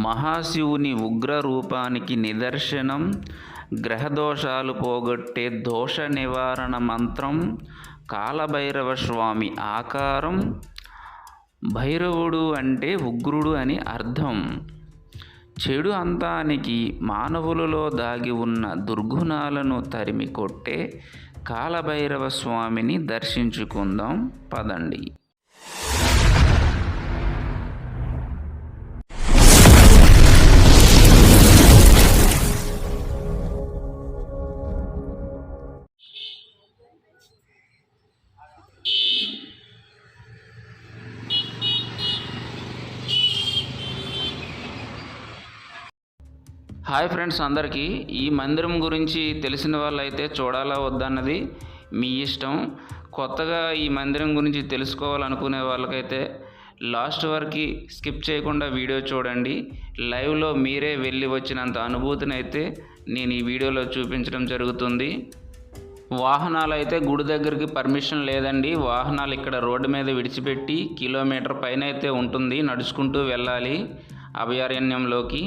మహాశివుని ఉగ్ర రూపానికి నిదర్శనం, గ్రహదోషాలు పోగొట్టే దోష నివారణ మంత్రం, కాలభైరవ స్వామి ఆకారం. భైరవుడు అంటే ఉగ్రుడు అని అర్థం. చెడు అంతానికి మానవులలో దాగి ఉన్న దుర్గుణాలను తరిమి కొట్టే కాలభైరవ స్వామిని దర్శించుకుందాం పదండి. హాయ్ ఫ్రెండ్స్, అందరికీ ఈ మందిరం గురించి తెలిసిన వాళ్ళైతే చూడాలా వద్దన్నది మీ ఇష్టం. కొత్తగా ఈ మందిరం గురించి తెలుసుకోవాలనుకునే వాళ్ళకైతే లాస్ట్ వరకు స్కిప్ చేయకుండా వీడియో చూడండి. లైవ్లో మీరే వెళ్ళి వచ్చినంత అనుభూతిని అయితే నేను ఈ వీడియోలో చూపించడం జరుగుతుంది. వాహనాలు అయితే గుడి దగ్గరికి పర్మిషన్ లేదండి. వాహనాలు ఇక్కడ రోడ్డు మీద విడిచిపెట్టి కిలోమీటర్ పైన అయితే ఉంటుంది, నడుచుకుంటూ వెళ్ళాలి అభయారణ్యంలోకి.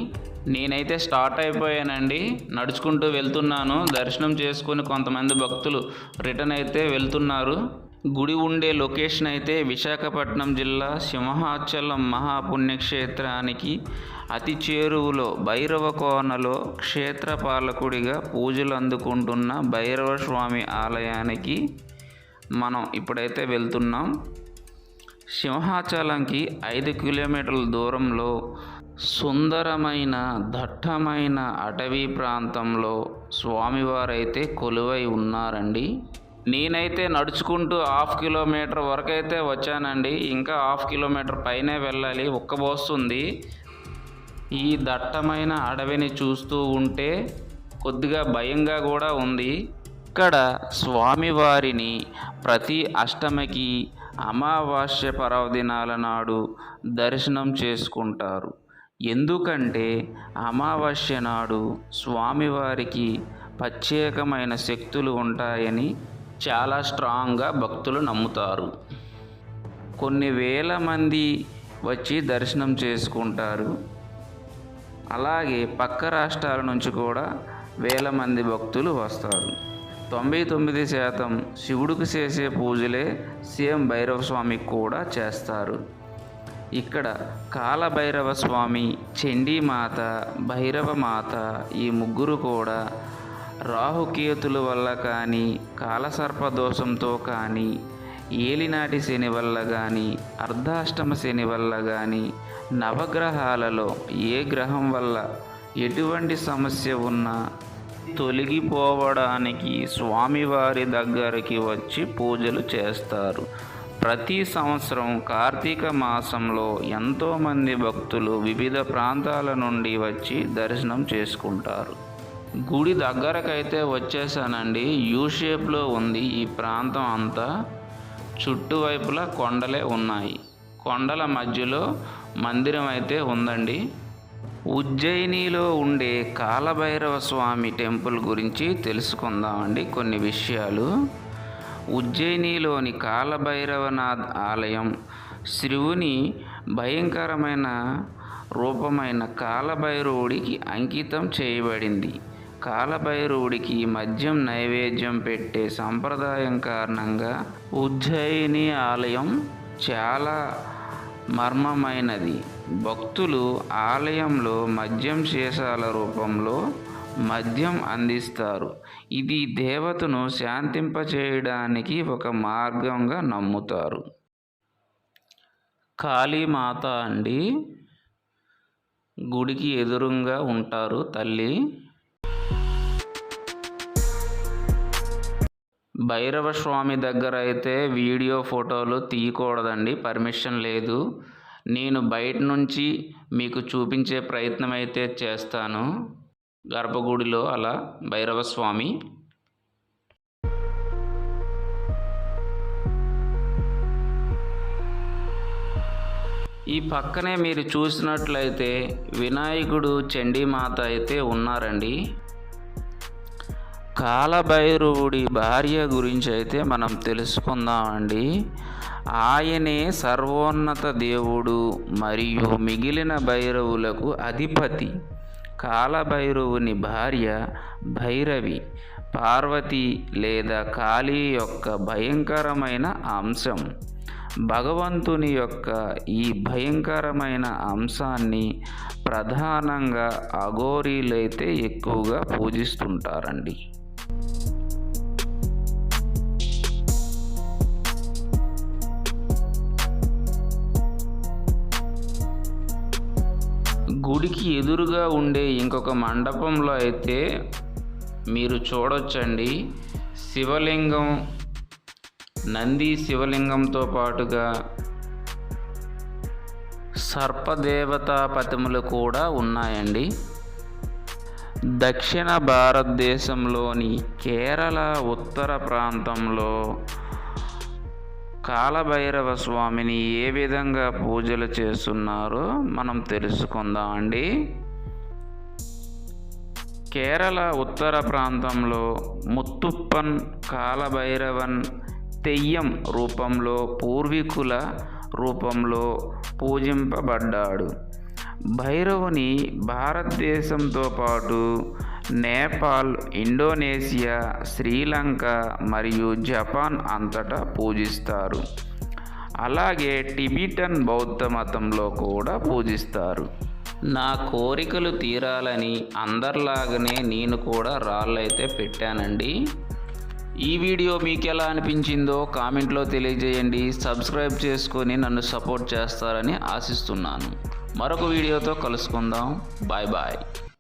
నేనైతే స్టార్ట్ అయిపోయానండి, నడుచుకుంటూ వెళ్తున్నాను. దర్శనం చేసుకొని కొంతమంది భక్తులు రిటర్న్ అయితే వెళ్తున్నారు. గుడి ఉండే లొకేషన్ అయితే విశాఖపట్నం జిల్లా సింహాచలం మహాపుణ్యక్షేత్రానికి అతి చేరువలో భైరవ కోనలో క్షేత్రపాలకుడిగా పూజలు అందుకుంటున్న భైరవ స్వామి ఆలయానికి మనం ఇప్పుడైతే వెళ్తున్నాం. సింహాచలంకి 5 కిలోమీటర్ల దూరంలో సుందరమైన దట్టమైన అటవీ ప్రాంతంలో స్వామివారైతే కొలువై ఉన్నారండి. నేనైతే నడుచుకుంటూ 1/2 కిలోమీటర్ వరకు అయితే వచ్చానండి. ఇంకా 1/2 కిలోమీటర్ పైనే వెళ్ళాలి, ఉక్కబోస్తుంది. ఈ దట్టమైన అడవిని చూస్తూ ఉంటే కొద్దిగా భయంగా కూడా ఉంది. ఇక్కడ స్వామివారిని ప్రతి అష్టమికి, అమావాస్య పర్వదినాల నాడు దర్శనం చేసుకుంటారు. ఎందుకంటే అమావాస్య నాడు స్వామివారికి ప్రత్యేకమైన శక్తులు ఉంటాయని చాలా స్ట్రాంగ్గా భక్తులు నమ్ముతారు. కొన్ని వేల మంది వచ్చి దర్శనం చేసుకుంటారు. అలాగే పక్క రాష్ట్రాల నుంచి కూడా వేల మంది భక్తులు వస్తారు. 99% శివుడికి చేసే పూజలే సేమ్ భైరవ స్వామికి కూడా చేస్తారు. ఇక్కడ కాలభైరవ స్వామి, చండీమాత, భైరవమాత ఈ ముగ్గురు కూడా రాహుకేతుల వల్ల కానీ, కాలసర్పదోషంతో కానీ, ఏలినాటి శని వల్ల కానీ, అర్ధాష్టమ శని వల్ల కానీ, నవగ్రహాలలో ఏ గ్రహం వల్ల ఎటువంటి సమస్య ఉన్నా తొలగిపోవడానికి స్వామివారి దగ్గరికి వచ్చి పూజలు చేస్తారు. ప్రతి సంవత్సరం కార్తీక మాసంలో ఎంతోమంది భక్తులు వివిధ ప్రాంతాల నుండి వచ్చి దర్శనం చేసుకుంటారు. గుడి దగ్గరకైతే వచ్చేసానండి. యూ షేప్లో ఉంది ఈ ప్రాంతం అంతా. చుట్టువైపులా కొండలే ఉన్నాయి. కొండల మధ్యలో మందిరం అయితే ఉందండి. ఉజ్జయినిలో ఉండే కాలభైరవ స్వామి టెంపుల్ గురించి తెలుసుకుందామండి కొన్ని విషయాలు. ఉజ్జయినిలోని కాలభైరవనాథ్ ఆలయం శివుని భయంకరమైన రూపమైన కాలభైరవుడికి అంకితం చేయబడింది. కాలభైరవుడికి మద్యం నైవేద్యం పెట్టే సంప్రదాయం కారణంగా ఉజ్జయిని ఆలయం చాలా మర్మమైనది. భక్తులు ఆలయంలో మద్యం సీసాల రూపంలో మద్యం అందిస్తారు. ఇది దేవతను శాంతింపచేయడానికి ఒక మార్గంగా నమ్ముతారు. కాళీమాత అండి, గుడికి ఎదురుగా ఉంటారు తల్లి. భైరవ స్వామి దగ్గర అయితే వీడియో ఫోటోలు తీయకూడదండి, పర్మిషన్ లేదు. నేను బయట నుంచి మీకు చూపించే ప్రయత్నం అయితే చేస్తాను. గర్భగుడిలో అలా భైరవ స్వామి. ఈ పక్కనే మీరు చూసినట్లయితే వినాయకుడు, చండీమాత అయితే ఉన్నారండి. కాలభైరవుడి భార్య గురించి అయితే మనం తెలుసుకుందామండి. ఆయనే సర్వోన్నత దేవుడు మరియు మిగిలిన భైరవులకు అధిపతి. కాలభైరవుని భార్య భైరవి పార్వతి లేదా కాళీ యొక్క భయంకరమైన అంశం. భగవంతుని యొక్క ఈ భయంకరమైన అంశాన్ని ప్రధానంగా అఘోరీలైతే ఎక్కువగా పూజిస్తుంటారండి. గుడికి ఎదురుగా ఉండే ఇంకొక మండపంలో అయితే మీరు చూడొచ్చండి, శివలింగం, నంది శివలింగంతో పాటుగా సర్పదేవతా ప్రతిమలు కూడా ఉన్నాయండి. దక్షిణ భారతదేశంలోని కేరళ ఉత్తర ప్రాంతంలో కాలభైరవ స్వామిని ఏ విధంగా పూజలు చేస్తున్నారో మనం తెలుసుకుందాం అండి. కేరళ ఉత్తర ప్రాంతంలో ముత్తుప్పన్ కాలభైరవన్ తెయ్యం రూపంలో పూర్వీకుల రూపంలో పూజింపబడ్డాడు. భైరవుని భారతదేశంతో పాటు నేపాల్, ఇండోనేషియా, శ్రీలంక మరియు జపాన్ అంతటా పూజిస్తారు. అలాగే టిబెటన్ బౌద్ధ మతంలో కూడా పూజిస్తారు. నా కోరికలు తీరాలని అందరిలాగానే నేను కూడా రాళ్ళైతే పెట్టానండి. ఈ వీడియో మీకు ఎలా అనిపించిందో కామెంట్లో తెలియజేయండి. సబ్స్క్రైబ్ చేసుకొని నన్ను సపోర్ట్ చేస్తారని ఆశిస్తున్నాను. మరొక వీడియోతో కలుసుకుందాం. Bye bye.